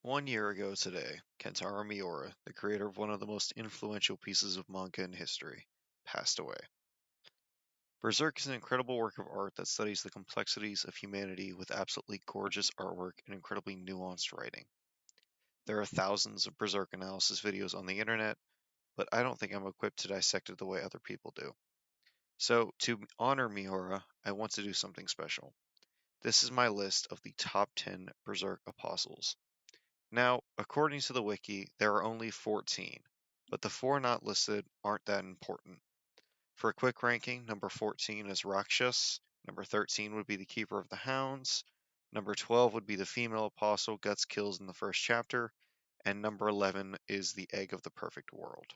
1 year ago today, Kentaro Miura, the creator of one of the most influential pieces of manga in history, passed away. Berserk is an incredible work of art that studies the complexities of humanity with absolutely gorgeous artwork and incredibly nuanced writing. There are thousands of Berserk analysis videos on the internet, but I don't think I'm equipped to dissect it the way other people do. So, to honor Miura, I want to do something special. This is my list of the top 10 Berserk Apostles. Now, according to the wiki, there are only 14, but the four not listed aren't that important. For a quick ranking, number 14 is Rakshas, number 13 would be the Keeper of the Hounds, number 12 would be the female apostle Guts kills in the first chapter, and number 11 is the Egg of the Perfect World.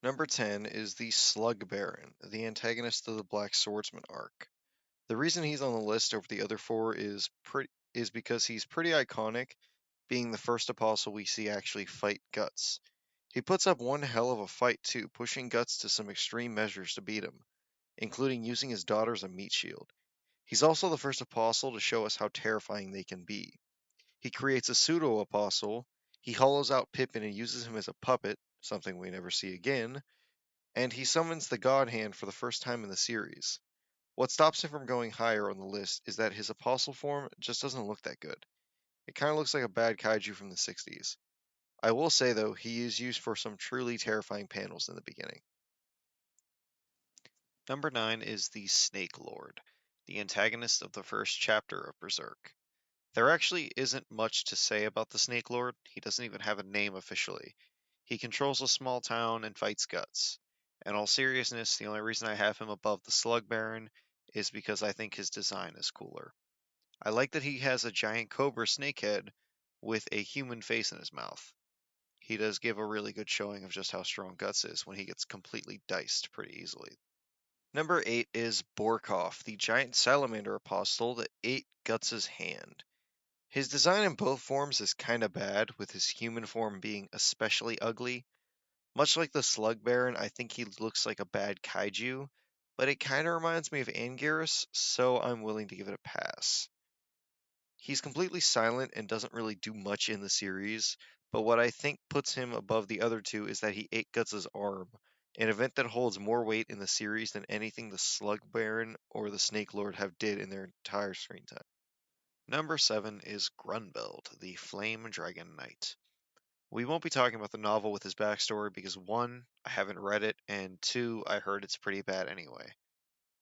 Number 10 is the Slug Baron, the antagonist of the Black Swordsman arc. The reason he's on the list over the other four is because he's pretty iconic, being the first apostle we see actually fight Guts. He puts up one hell of a fight too, pushing Guts to some extreme measures to beat him, including using his daughter as a meat shield. He's also the first apostle to show us how terrifying they can be. He creates a pseudo-apostle, he hollows out Pippin and uses him as a puppet, something we never see again, and he summons the God Hand for the first time in the series. What stops him from going higher on the list is that his apostle form just doesn't look that good. It kind of looks like a bad kaiju from the 60s. I will say, though, he is used for some truly terrifying panels in the beginning. Number 9 is the Snake Lord, the antagonist of the first chapter of Berserk. There actually isn't much to say about the Snake Lord. He doesn't even have a name officially. He controls a small town and fights Guts. In all seriousness, the only reason I have him above the Slug Baron is because I think his design is cooler. I like that he has a giant cobra snake head with a human face in his mouth. He does give a really good showing of just how strong Guts is when he gets completely diced pretty easily. Number 8 is Borkov, the giant salamander apostle that ate Guts' hand. His design in both forms is kinda bad, with his human form being especially ugly. Much like the Slug Baron, I think he looks like a bad kaiju, but it kinda reminds me of Anguirus, so I'm willing to give it a pass. He's completely silent and doesn't really do much in the series, but what I think puts him above the other two is that he ate Guts' arm, an event that holds more weight in the series than anything the Slug Baron or the Snake Lord have did in their entire screen time. Number 7 is Grunbeld, the Flame Dragon Knight. We won't be talking about the novel with his backstory because 1, I haven't read it, and 2, I heard it's pretty bad anyway.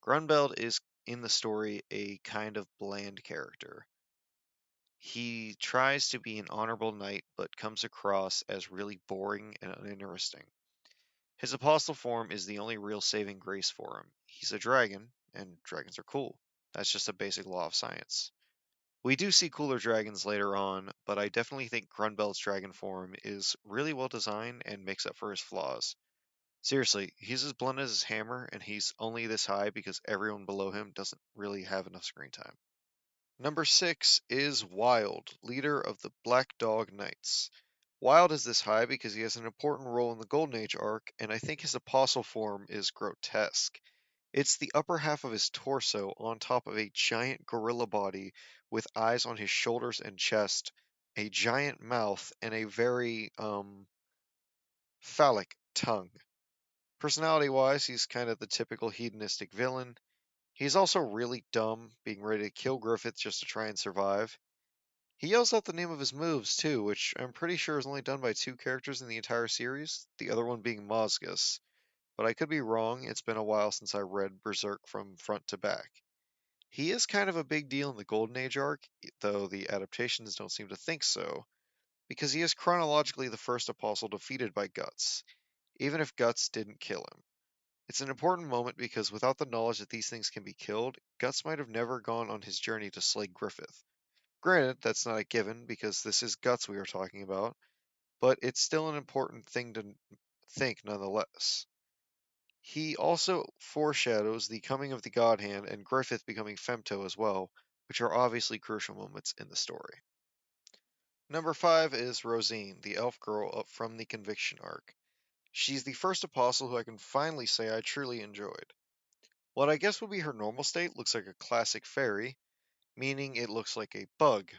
Grunbeld is, in the story, a kind of bland character. He tries to be an honorable knight, but comes across as really boring and uninteresting. His apostle form is the only real saving grace for him. He's a dragon, and dragons are cool. That's just a basic law of science. We do see cooler dragons later on, but I definitely think Grunbeld's dragon form is really well designed and makes up for his flaws. Seriously, he's as blunt as his hammer, and he's only this high because everyone below him doesn't really have enough screen time. Number 6 is Wild, leader of the Black Dog Knights. Wild is this high because he has an important role in the Golden Age arc, and I think his apostle form is grotesque. It's the upper half of his torso on top of a giant gorilla body with eyes on his shoulders and chest, a giant mouth, and a very, phallic tongue. Personality-wise, he's kind of the typical hedonistic villain. He's also really dumb, being ready to kill Griffith just to try and survive. He yells out the name of his moves, too, which I'm pretty sure is only done by 2 characters in the entire series, the other one being Mozgus. But I could be wrong, it's been a while since I read Berserk from front to back. He is kind of a big deal in the Golden Age arc, though the adaptations don't seem to think so, because he is chronologically the first apostle defeated by Guts, even if Guts didn't kill him. It's an important moment because without the knowledge that these things can be killed, Guts might have never gone on his journey to slay Griffith. Granted, that's not a given because this is Guts we are talking about, but it's still an important thing to think nonetheless. He also foreshadows the coming of the God Hand and Griffith becoming Femto as well, which are obviously crucial moments in the story. Number 5 is Rosine, the elf girl up from the Conviction arc. She's the first apostle who I can finally say I truly enjoyed. What I guess would be her normal state looks like a classic fairy, meaning it looks like a bug,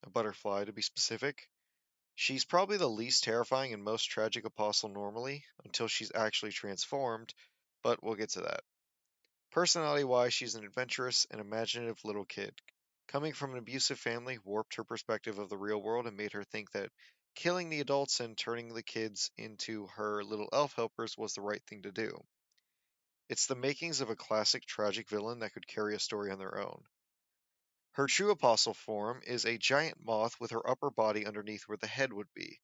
a butterfly to be specific. She's probably the least terrifying and most tragic apostle normally, until she's actually transformed, but we'll get to that. Personality-wise, she's an adventurous and imaginative little kid. Coming from an abusive family warped her perspective of the real world and made her think that killing the adults and turning the kids into her little elf helpers was the right thing to do. It's the makings of a classic tragic villain that could carry a story on their own. Her true apostle form is a giant moth with her upper body underneath where the head would be.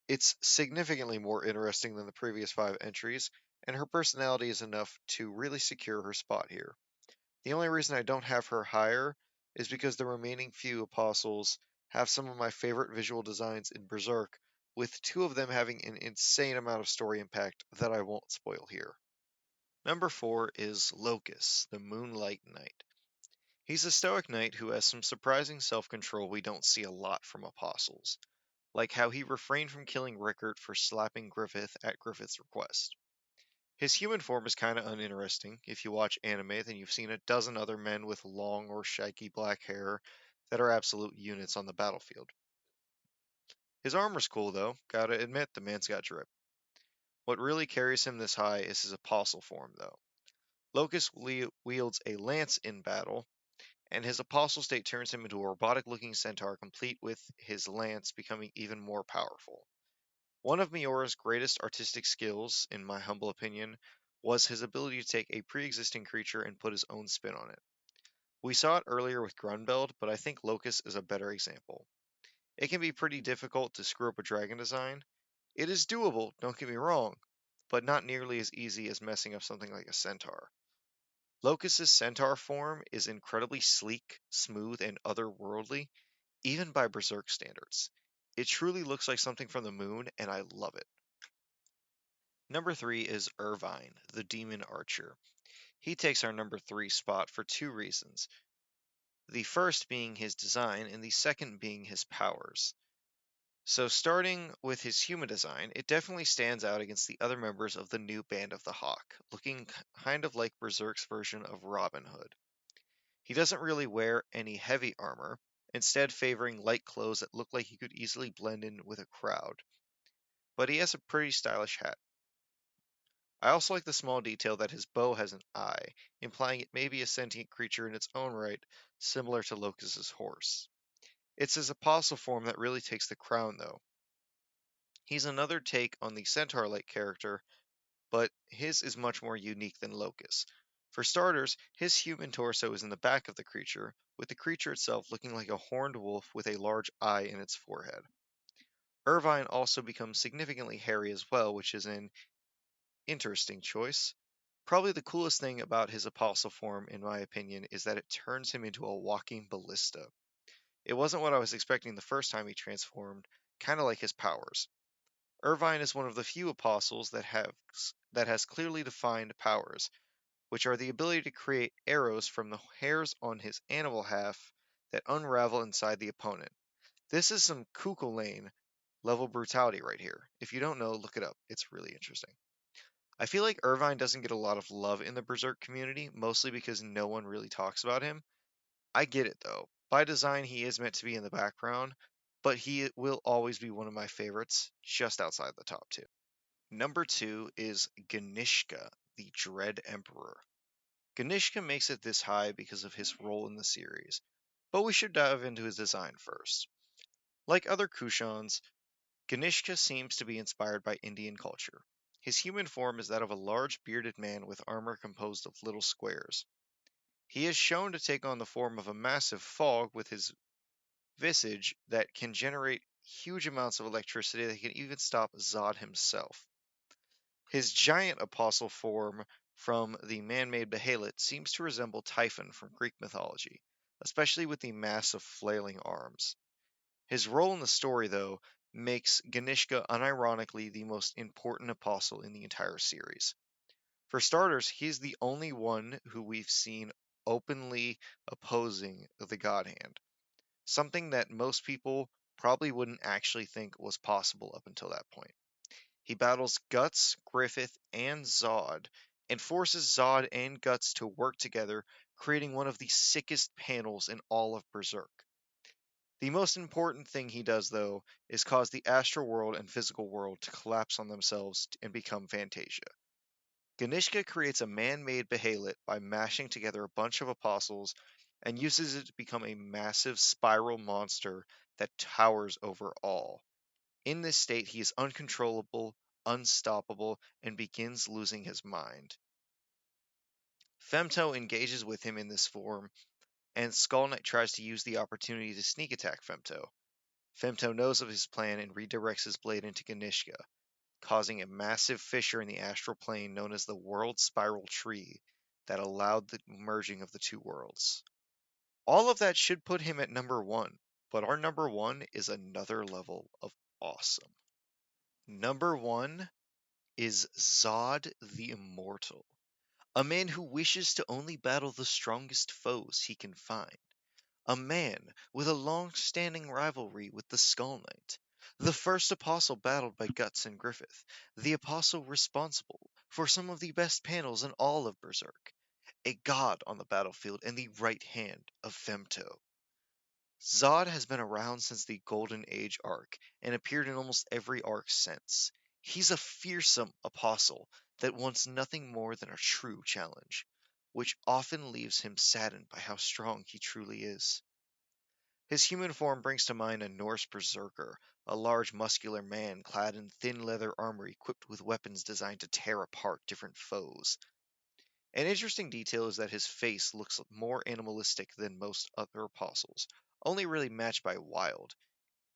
It's significantly more interesting than the previous 5 entries, and her personality is enough to really secure her spot here. The only reason I don't have her higher is because the remaining few apostles have some of my favorite visual designs in Berserk, with 2 of them having an insane amount of story impact that I won't spoil here. Number 4 is Locus, the Moonlight Knight. He's a stoic knight who has some surprising self-control we don't see a lot from apostles, like how he refrained from killing Rickert for slapping Griffith at Griffith's request. His human form is kinda uninteresting. If you watch anime, then you've seen a dozen other men with long or shaggy black hair that are absolute units on the battlefield. His armor's cool though, gotta admit the man's got drip. What really carries him this high is his apostle form though. Locus wields a lance in battle, and his apostle state turns him into a robotic looking centaur complete with his lance becoming even more powerful. One of Miura's greatest artistic skills, in my humble opinion, was his ability to take a pre-existing creature and put his own spin on it. We saw it earlier with Grunbeld, but I think Locus is a better example. It can be pretty difficult to screw up a dragon design. It is doable, don't get me wrong, but not nearly as easy as messing up something like a centaur. Locus's centaur form is incredibly sleek, smooth, and otherworldly, even by Berserk standards. It truly looks like something from the moon, and I love it. Number 3 is Irvine, the Demon Archer. He takes our number 3 spot for 2 reasons. The first being his design, and the second being his powers. So, starting with his human design, it definitely stands out against the other members of the new Band of the Hawk, looking kind of like Berserk's version of Robin Hood. He doesn't really wear any heavy armor, instead favoring light clothes that look like he could easily blend in with a crowd. But he has a pretty stylish hat. I also like the small detail that his bow has an eye, implying it may be a sentient creature in its own right, similar to Locus's horse. It's his apostle form that really takes the crown, though. He's another take on the centaur-like character, but his is much more unique than Locus. For starters, his human torso is in the back of the creature, with the creature itself looking like a horned wolf with a large eye in its forehead. Irvine also becomes significantly hairy as well, which is an interesting choice. Probably the coolest thing about his apostle form, in my opinion, is that it turns him into a walking ballista. It wasn't what I was expecting the first time he transformed, kinda like his powers. Irvine is one of the few apostles that has clearly defined powers, which are the ability to create arrows from the hairs on his animal half that unravel inside the opponent. This is some Kukulane level brutality right here. If you don't know, look it up. It's really interesting. I feel like Irvine doesn't get a lot of love in the Berserk community, mostly because no one really talks about him. I get it though. By design, he is meant to be in the background, but he will always be one of my favorites, just outside the top 2. Number 2 is Ganishka, the Dread Emperor. Ganishka makes it this high because of his role in the series, but we should dive into his design first. Like other Kushans, Ganishka seems to be inspired by Indian culture. His human form is that of a large bearded man with armor composed of little squares. He is shown to take on the form of a massive fog with his visage that can generate huge amounts of electricity that can even stop Zod himself. His giant apostle form from the man-made Behelit seems to resemble Typhon from Greek mythology, especially with the massive flailing arms. His role in the story, though, makes Ganishka unironically the most important apostle in the entire series. For starters, he's the only one who we've seen openly opposing the God Hand, something that most people probably wouldn't actually think was possible up until that point. He battles Guts, Griffith, and Zod, and forces Zod and Guts to work together, creating one of the sickest panels in all of Berserk. The most important thing he does, though, is cause the astral world and physical world to collapse on themselves and become Fantasia. Ganishka creates a man-made Behelit by mashing together a bunch of apostles and uses it to become a massive spiral monster that towers over all. In this state, he is uncontrollable, unstoppable, and begins losing his mind. Femto engages with him in this form, and Skull Knight tries to use the opportunity to sneak attack Femto. Femto knows of his plan and redirects his blade into Ganishka, causing a massive fissure in the astral plane known as the World Spiral Tree that allowed the merging of the two worlds. All of that should put him at number 1, but our number 1 is another level of awesome. Number 1 is Zod the Immortal, a man who wishes to only battle the strongest foes he can find. A man with a long-standing rivalry with the Skull Knight, the first apostle battled by Guts and Griffith, the apostle responsible for some of the best panels in all of Berserk, a god on the battlefield and the right hand of Femto. Zod has been around since the Golden Age arc and appeared in almost every arc since. He's a fearsome apostle that wants nothing more than a true challenge, which often leaves him saddened by how strong he truly is. His human form brings to mind a Norse berserker, a large muscular man clad in thin leather armor equipped with weapons designed to tear apart different foes. An interesting detail is that his face looks more animalistic than most other apostles, only really matched by Wild.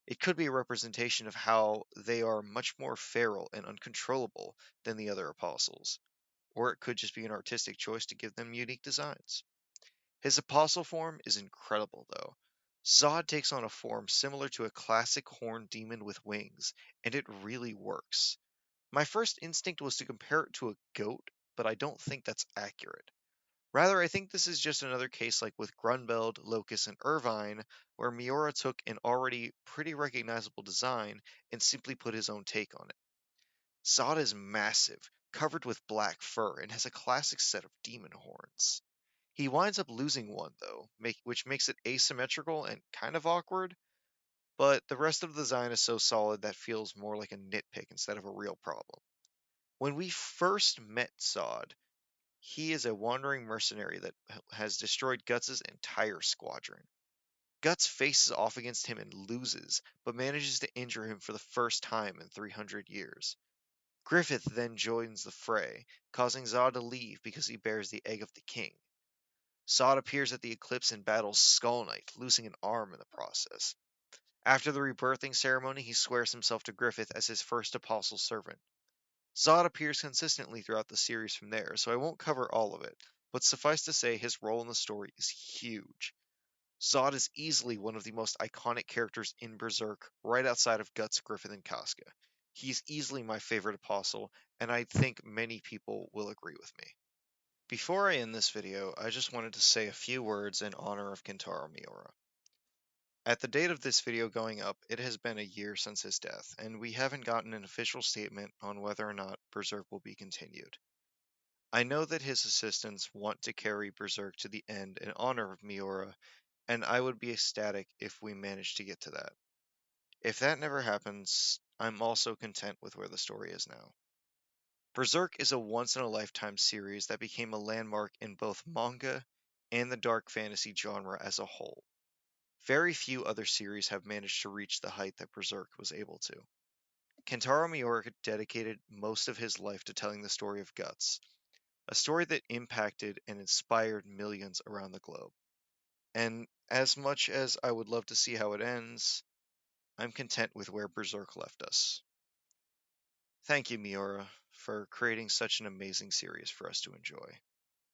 It could be a representation of how they are much more feral and uncontrollable than the other apostles, or it could just be an artistic choice to give them unique designs. His apostle form is incredible, though. Zod takes on a form similar to a classic horned demon with wings, and it really works. My first instinct was to compare it to a goat, but I don't think that's accurate. Rather, I think this is just another case like with Grunbeld, Locust, and Irvine, where Miura took an already pretty recognizable design and simply put his own take on it. Zod is massive, covered with black fur, and has a classic set of demon horns. He winds up losing one, though, which makes it asymmetrical and kind of awkward, but the rest of the design is so solid that feels more like a nitpick instead of a real problem. When we first met Zod, he is a wandering mercenary that has destroyed Guts' entire squadron. Guts faces off against him and loses, but manages to injure him for the first time in 300 years. Griffith then joins the fray, causing Zod to leave because he bears the egg of the king. Zod appears at the eclipse and battles Skull Knight, losing an arm in the process. After the rebirthing ceremony, he swears himself to Griffith as his first apostle servant. Zod appears consistently throughout the series from there, so I won't cover all of it, but suffice to say his role in the story is huge. Zod is easily one of the most iconic characters in Berserk, right outside of Guts, Griffith, and Casca. He's easily my favorite apostle, and I think many people will agree with me. Before I end this video, I just wanted to say a few words in honor of Kentaro Miura. At the date of this video going up, it has been a year since his death, and we haven't gotten an official statement on whether or not Berserk will be continued. I know that his assistants want to carry Berserk to the end in honor of Miura, and I would be ecstatic if we managed to get to that. If that never happens, I'm also content with where the story is now. Berserk is a once-in-a-lifetime series that became a landmark in both manga and the dark fantasy genre as a whole. Very few other series have managed to reach the height that Berserk was able to. Kentaro Miura dedicated most of his life to telling the story of Guts, a story that impacted and inspired millions around the globe. And as much as I would love to see how it ends, I'm content with where Berserk left us. Thank you, Miura, for creating such an amazing series for us to enjoy.